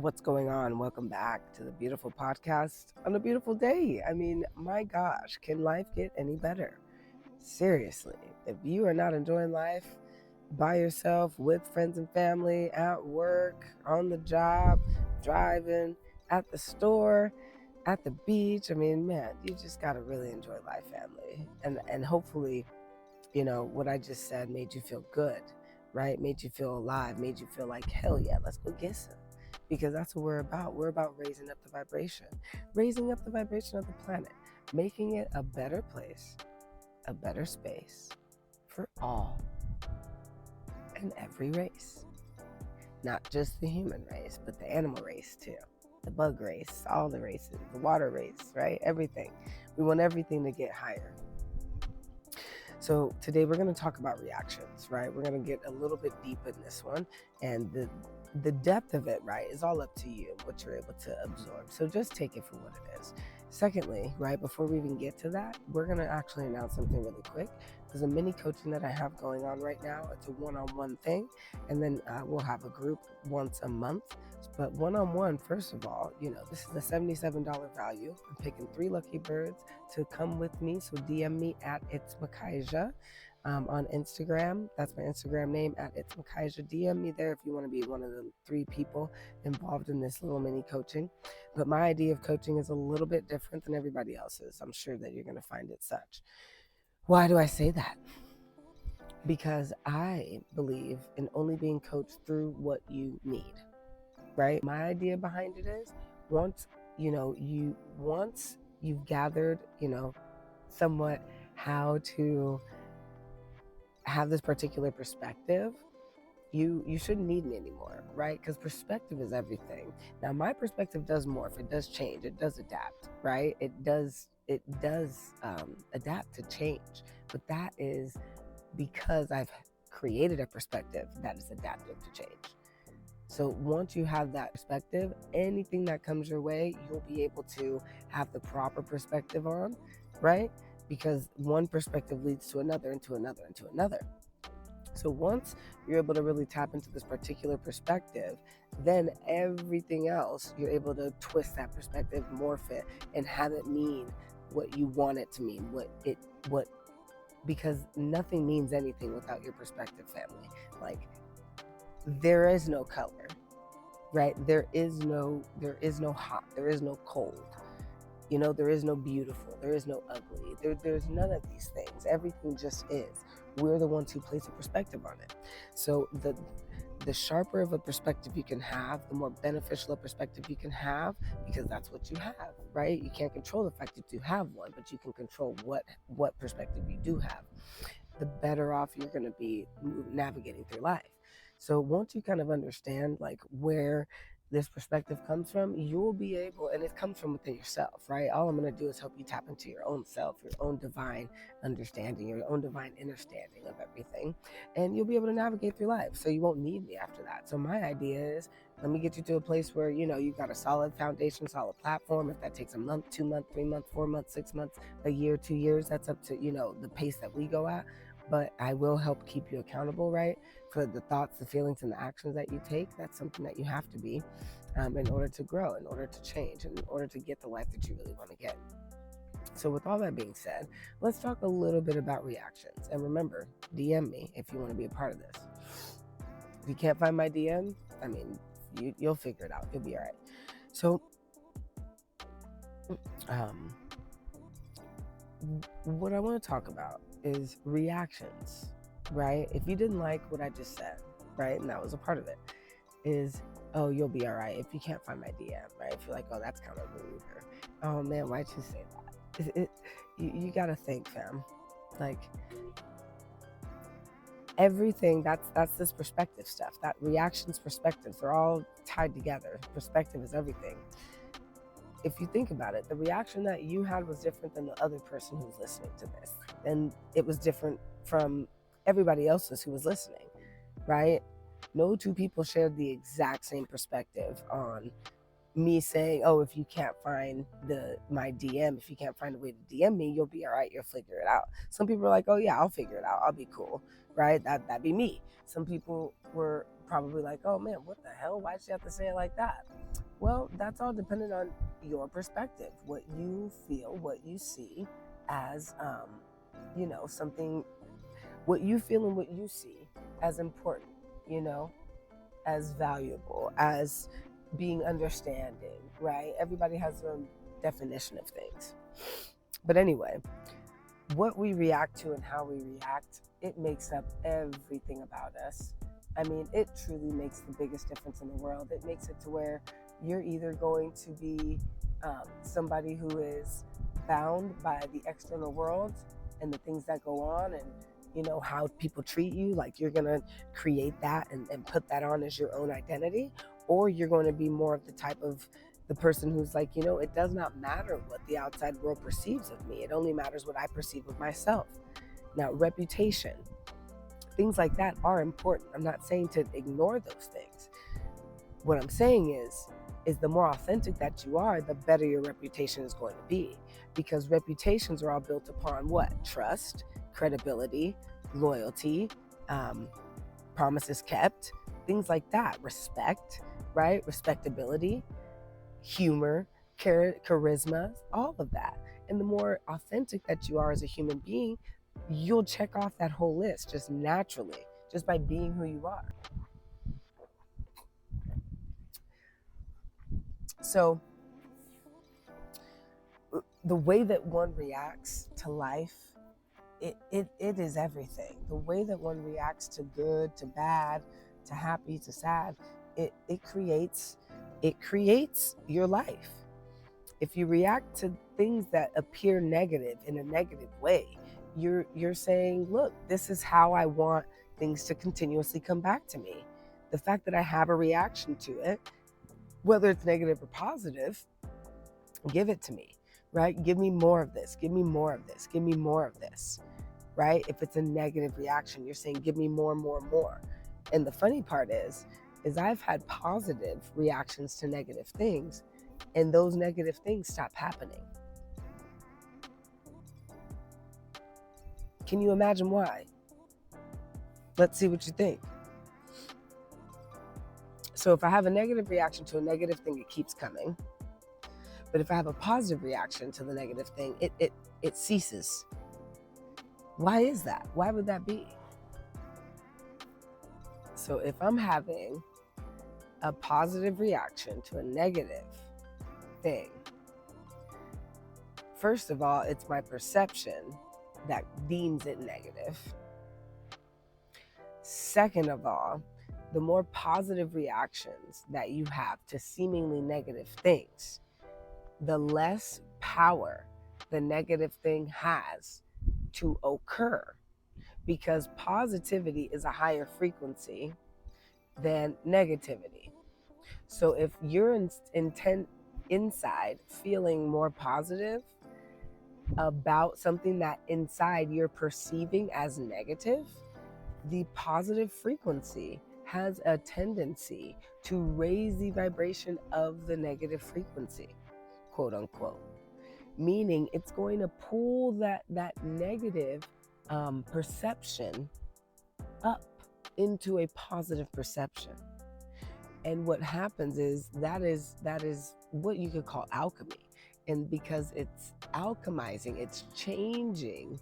What's going on? Welcome back to the beautiful podcast on a beautiful day. I mean, my gosh, can life get any better? Seriously, if you are not enjoying life by yourself, with friends and family, at work, on the job, driving, at the store, at the beach, I mean, man, you just got to really enjoy life, family. And hopefully, what I just said made you feel good, right? Made you feel alive, made you feel like, hell yeah, let's go get some. Because that's what we're about. We're about raising up the vibration of the planet, making it a better place, a better space for all and every race. Not just the human race, but the animal race too. The bug race, all the races, the water race, right? Everything. We want everything to get higher. So today we're going to talk about reactions, right? We're going to get a little bit deep in this one, and the depth of it, right, is all up to you, what you're able to absorb. So just take it for what it is. Secondly, right, before we even get to that, we're going to actually announce something really quick. There's a mini coaching that I have going on right now. It's a one-on-one thing, and then we'll have a group once a month. But one-on-one, first of all, this is a $77 value. I'm picking 3 lucky birds to come with me. So DM me at It's Makaija on Instagram. That's my Instagram name, at It's Makaija. DM me there if you want to be one of the 3 people involved in this little mini coaching. But my idea of coaching is a little bit different than everybody else's. I'm sure that you're going to find it such. Why do I say that? Because I believe in only being coached through what you need, right? My idea behind it is once you've gathered, somewhat how to have this particular perspective, you shouldn't need me anymore, right? Because perspective is everything. Now, my perspective does morph, it does change, it does adapt, right? It does adapt to change, but that is because I've created a perspective that is adaptive to change. So once you have that perspective, anything that comes your way, you'll be able to have the proper perspective on, right? Because one perspective leads to another, and to another, and to another. So once you're able to really tap into this particular perspective, then everything else, you're able to twist that perspective, morph it, and have it mean what you want it to mean, because nothing means anything without your perspective, family. Like, there is no color, right? There is no hot, there is no cold. There is no beautiful, there is no ugly. There's none of these things. Everything just is. We're the ones who place a perspective on it. So the sharper of a perspective you can have, the more beneficial a perspective you can have, because that's what you have, right? You can't control the fact that you have one, but you can control what perspective you do have. The better off you're going to be navigating through life. So once you kind of understand like where this perspective comes from, you'll be able, and it comes from within yourself, right? All I'm going to do is help you tap into your own self, your own divine understanding, your own divine understanding of everything, and you'll be able to navigate through life. So you won't need me after that. So my idea is, let me get you to a place where, you've got a solid foundation, solid platform. If that takes a month, 2 months, 3 months, 4 months, 6 months, a year, 2 years, that's up to, the pace that we go at. But I will help keep you accountable, right? For the thoughts, the feelings, and the actions that you take. That's something that you have to be in order to grow, in order to change, in order to get the life that you really want to get. So with all that being said, let's talk a little bit about reactions. And remember, DM me if you want to be a part of this. If you can't find my DM, you'll figure it out. You'll be all right. So what I want to talk about is reactions, right? If you didn't like what I just said, right, and that was a part of it, is, oh, you'll be all right if you can't find my DM, right? If you're like, oh, that's kind of rude, or, oh man, why'd you say that? You gotta think, fam. Like, everything, that's this perspective stuff. That reactions, perspectives, they're all tied together. Perspective is everything. If you think about it, the reaction that you had was different than the other person who's listening to this. And it was different from everybody else's who was listening, right? No 2 people shared the exact same perspective on me saying, oh, if you can't find my DM, if you can't find a way to DM me, you'll be all right, you'll figure it out. Some people are like, oh yeah, I'll figure it out, I'll be cool, right? That'd be me. Some people were probably like, oh man, what the hell? Why'd she have to say it like that? Well, that's all dependent on your perspective, what you feel, what you see as, something, what you feel and what you see as important, as valuable, as being understanding, right? Everybody has their own definition of things. But anyway, what we react to and how we react, it makes up everything about us. I mean, it truly makes the biggest difference in the world. It makes it to where you're either going to be somebody who is bound by the external world and the things that go on and, how people treat you, like you're going to create that and put that on as your own identity, or you're going to be more of the type of the person who's like, it does not matter what the outside world perceives of me. It only matters what I perceive of myself. Now, reputation, things like that are important. I'm not saying to ignore those things. What I'm saying is the more authentic that you are, the better your reputation is going to be, because reputations are all built upon what? Trust, credibility, loyalty, promises kept, things like that, respect, right? Respectability, humor, charisma, all of that. And the more authentic that you are as a human being, you'll check off that whole list just naturally, just by being who you are. So the way that one reacts to life, it is everything. The way that one reacts to good, to bad, to happy, to sad, it creates your life. If you react to things that appear negative in a negative way, you're saying, look, this is how I want things to continuously come back to me. The fact that I have a reaction to it, whether it's negative or positive, give it to me, right? Give me more of this. Give me more of this. Give me more of this, right? If it's a negative reaction, you're saying, give me more, more, more. And the funny part is I've had positive reactions to negative things, and those negative things stop happening. Can you imagine why? Let's see what you think. So if I have a negative reaction to a negative thing, it keeps coming. But if I have a positive reaction to the negative thing, it ceases. Why is that? Why would that be? So if I'm having a positive reaction to a negative thing, first of all, it's my perception that deems it negative. Second of all, the more positive reactions that you have to seemingly negative things, the less power the negative thing has to occur, because positivity is a higher frequency than negativity. So if you're inside feeling more positive about something that inside you're perceiving as negative, the positive frequency has a tendency to raise the vibration of the negative frequency, quote unquote. Meaning it's going to pull that negative perception up into a positive perception. And what happens is that is what you could call alchemy. And because it's alchemizing, it's changing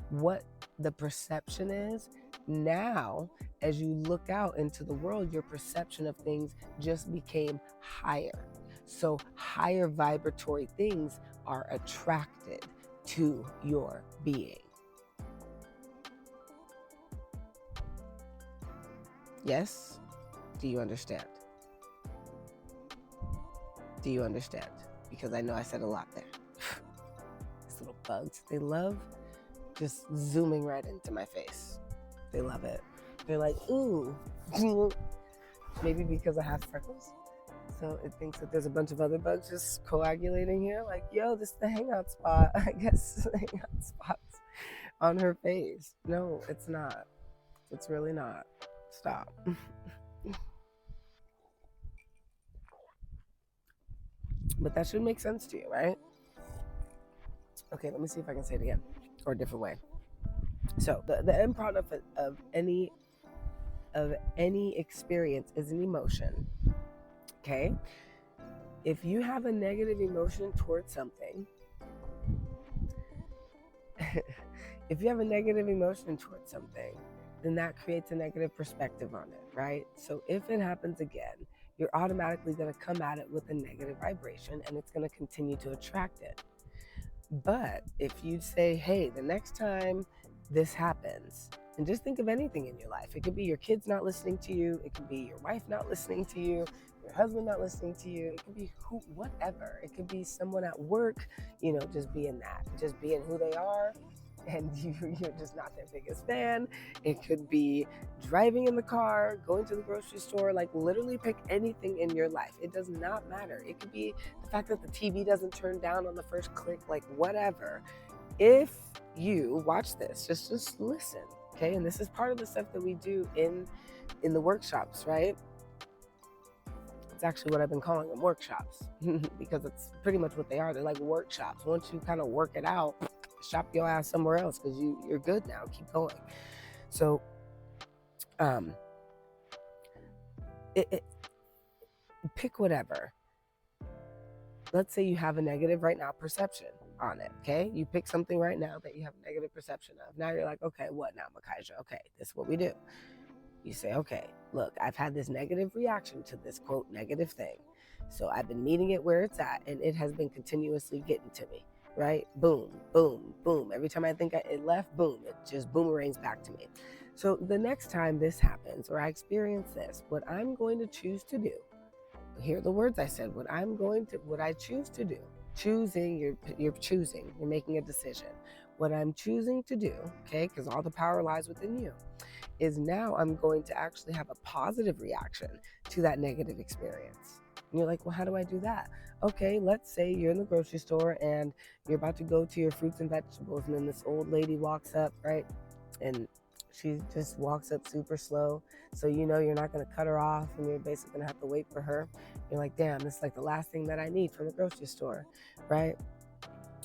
what the perception is. Now, as you look out into the world, your perception of things just became higher. So higher vibratory things are attracted to your being. Yes? Do you understand? Do you understand? Because I know I said a lot there. These little bugs, they love just zooming right into my face. They love it. They're like, ooh. Maybe because I have freckles. So it thinks that there's a bunch of other bugs just coagulating here. Like, yo, this is the hangout spot. I guess the hangout spot's on her face. No, it's not. It's really not. Stop. But that should make sense to you, right? Okay, let me see if I can say it again or a different way. So the end product of any of any experience is an emotion. Okay? If you have a negative emotion towards something, if you have a negative emotion towards something, then that creates a negative perspective on it, right? So if it happens again, you're automatically going to come at it with a negative vibration, and it's going to continue to attract it. But if you say, hey, the next time this happens, and just think of anything in your life. It could be your kids not listening to you. It could be your wife not listening to you. Your husband not listening to you. It could be whatever. It could be someone at work, just being who they are, and you're just not their biggest fan. It could be driving in the car, going to the grocery store, like literally pick anything in your life. It does not matter. It could be the fact that the TV doesn't turn down on the first click, like whatever. If you watch this, just listen, okay? And this is part of the stuff that we do in the workshops, right? It's actually what I've been calling them, workshops, because it's pretty much what they are. They're like workshops. Once you kind of work it out, shop your ass somewhere else because you're good now. Keep going. So, pick whatever. Let's say you have a negative right now perception on it, okay? You pick something right now that you have a negative perception of. Now you're like, okay, what now, Makaija? Okay, this is what we do. You say, okay, look, I've had this negative reaction to this, quote, negative thing. So I've been meeting it where it's at, and it has been continuously getting to me, right? Boom, boom, boom. Every time I think it left, boom, it just boomerangs back to me. So the next time this happens or I experience this, what I'm going to choose to do, hear the words I said, what I choose to do, you're choosing, you're making a decision. What I'm choosing to do, okay, because all the power lies within you, is now I'm going to actually have a positive reaction to that negative experience. And you're like, well, how do I do that? Okay, let's say you're in the grocery store and you're about to go to your fruits and vegetables, and then this old lady walks up, right? And she just walks up super slow. So you're not going to cut her off, and you're basically going to have to wait for her. You're like, damn, this is like the last thing that I need from the grocery store, right?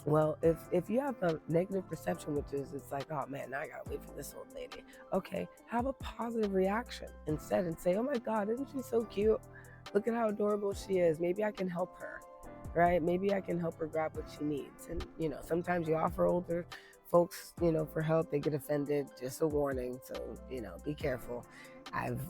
Well, if you have a negative perception, which is it's like, oh man, now I gotta wait for this old lady. Okay, have a positive reaction instead and say, oh my God, isn't she so cute? Look at how adorable she is. Maybe I can help her, right? Maybe I can help her grab what she needs. And sometimes you offer older folks, for help, they get offended. Just a warning. So, be careful. I've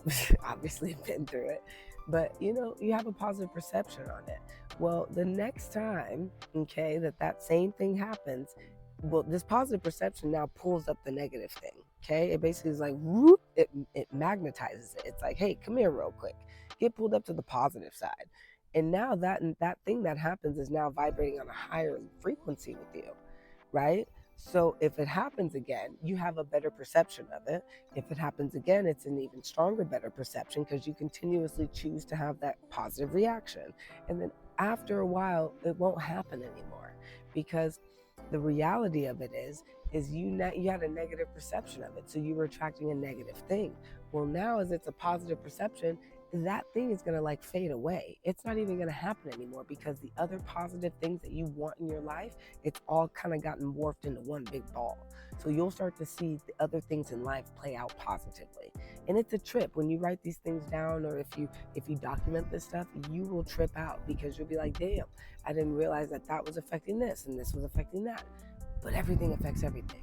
obviously been through it. But, you have a positive perception on it. Well, the next time, okay, that same thing happens, well, this positive perception now pulls up the negative thing, okay? It basically is like, whoop, it magnetizes it. It's like, hey, come here real quick. Get pulled up to the positive side. And now that thing that happens is now vibrating on a higher frequency with you, right? So if it happens again, you have a better perception of it. If it happens again, it's an even stronger, better perception because you continuously choose to have that positive reaction. And then after a while, it won't happen anymore because the reality of it is you had a negative perception of it. So you were attracting a negative thing. Well, now as it's a positive perception, that thing is going to fade away. It's not even going to happen anymore because the other positive things that you want in your life, it's all kind of gotten morphed into one big ball. So you'll start to see the other things in life play out positively. And it's a trip. When you write these things down, or if you document this stuff, you will trip out because you'll be like, damn, I didn't realize that was affecting this and this was affecting that. But everything affects everything.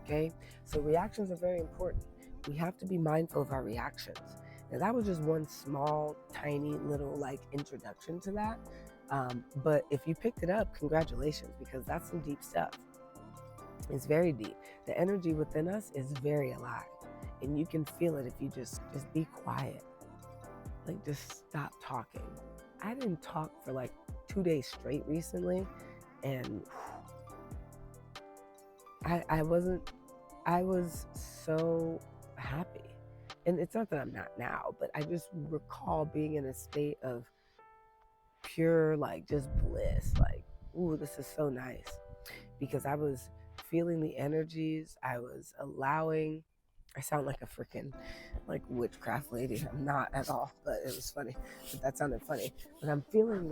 Okay? So reactions are very important. We have to be mindful of our reactions. Now that was just one small, tiny little introduction to that. But if you picked it up, congratulations, because that's some deep stuff. It's very deep. The energy within us is very alive, and you can feel it if you just be quiet. Just stop talking. I didn't talk for 2 days straight recently, and I was so happy. And it's not that I'm not now, but I just recall being in a state of pure, just bliss. Ooh, this is so nice. Because I was feeling the energies. I was allowing. I sound like a freaking, witchcraft lady. I'm not at all, but it was funny. But that sounded funny. But I'm feeling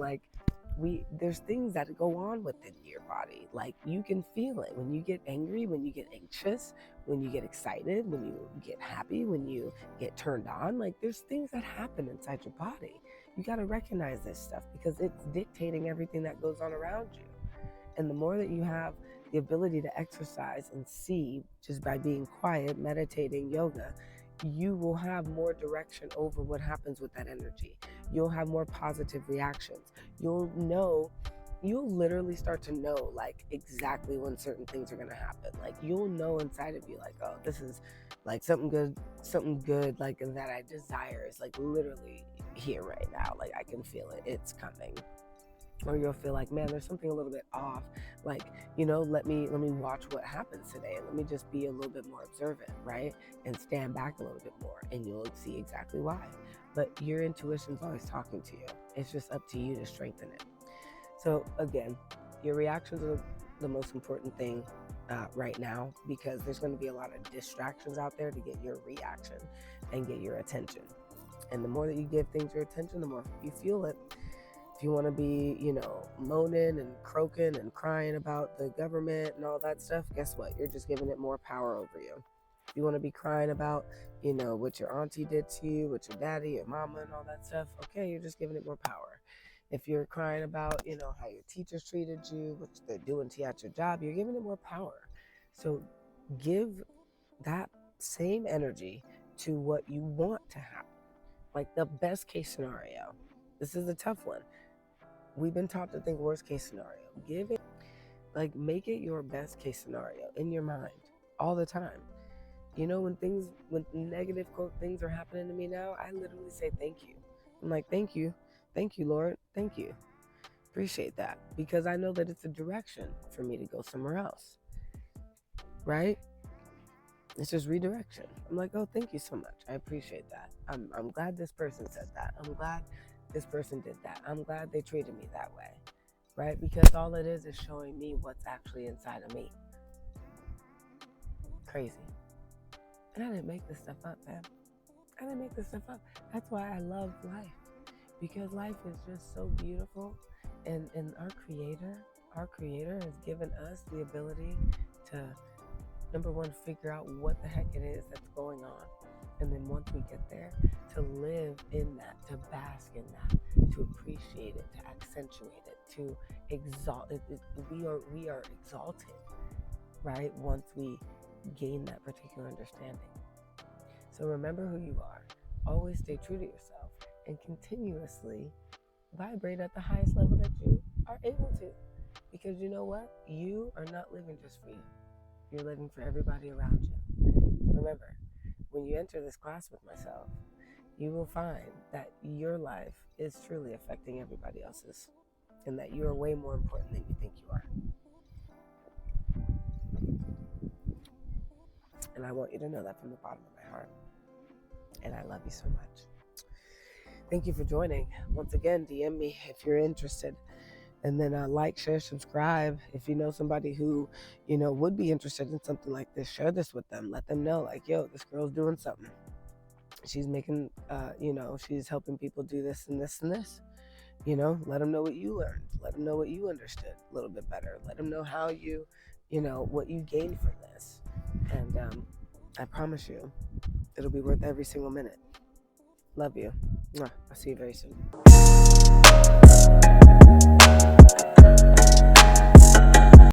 there's things that go on within your body. Like, you can feel it when you get angry, when you get anxious, when you get excited, when you get happy, when you get turned on. Like, there's things that happen inside your body. You got to recognize this stuff because it's dictating everything that goes on around you. And the more that you have the ability to exercise and see just by being quiet, meditating, yoga, you will have more direction over what happens with that energy. You'll have more positive reactions. You'll literally start to know, like, exactly when certain things are going to happen. Like, you'll know inside of you, like, oh, this is like something good, like, that I desire is like literally here right now. Like, I can feel it. It's coming. Or you'll feel like, man, there's something a little bit off. Like, let me watch what happens today, and let me just be a little bit more observant, right? And stand back a little bit more, and you'll see exactly why. But your intuition's always talking to you. It's just up to you to strengthen it. So again, your reactions are the most important thing right now, because there's going to be a lot of distractions out there to get your reaction and get your attention. And the more that you give things your attention, the more you feel it. If you want to be, moaning and croaking and crying about the government and all that stuff, guess what? You're just giving it more power over you. If you want to be crying about, what your auntie did to you, what your daddy, your mama, and all that stuff, okay, you're just giving it more power. If you're crying about, how your teachers treated you, what they're doing to you at your job, you're giving it more power. So give that same energy to what you want to happen. Like the best case scenario. This is a tough one. We've been taught to think worst case scenario. Make it your best case scenario in your mind all the time. When negative quote things are happening to me now, I literally say thank you. I'm like, thank you, Lord, thank you. Appreciate that, because I know that it's a direction for me to go somewhere else, right? It's just redirection. I'm like, oh, thank you so much. I appreciate that. I'm glad this person said that. I'm glad this person did that. I'm glad they treated me that way, right? Because all it is showing me what's actually inside of me. Crazy. And I didn't make this stuff up, man. I didn't make this stuff up. That's why I love life, because life is just so beautiful. And our creator has given us the ability to, number one, figure out what the heck it is that's going on. And then once we get there, to live in that, to bask in that, to appreciate it, to accentuate it, to exalt it. We are exalted, right? Once we gain that particular understanding. So remember who you are. Always stay true to yourself and continuously vibrate at the highest level that you are able to. Because you know what? You are not living just for you. You're living for everybody around you. Remember, when you enter this class with myself, you will find that your life is truly affecting everybody else's, and that you are way more important than you think you are. And I want you to know that from the bottom of my heart. And I love you so much. Thank you for joining. Once again, DM me if you're interested. And then like, share, subscribe. If you know somebody who, would be interested in something like this, share this with them. Let them know, like, yo, this girl's doing something. She's making, she's helping people do this and this and this. Let them know what you learned. Let them know what you understood a little bit better. Let them know how you, what you gained from this. And I promise you, it'll be worth every single minute. Love you. I'll see you very soon.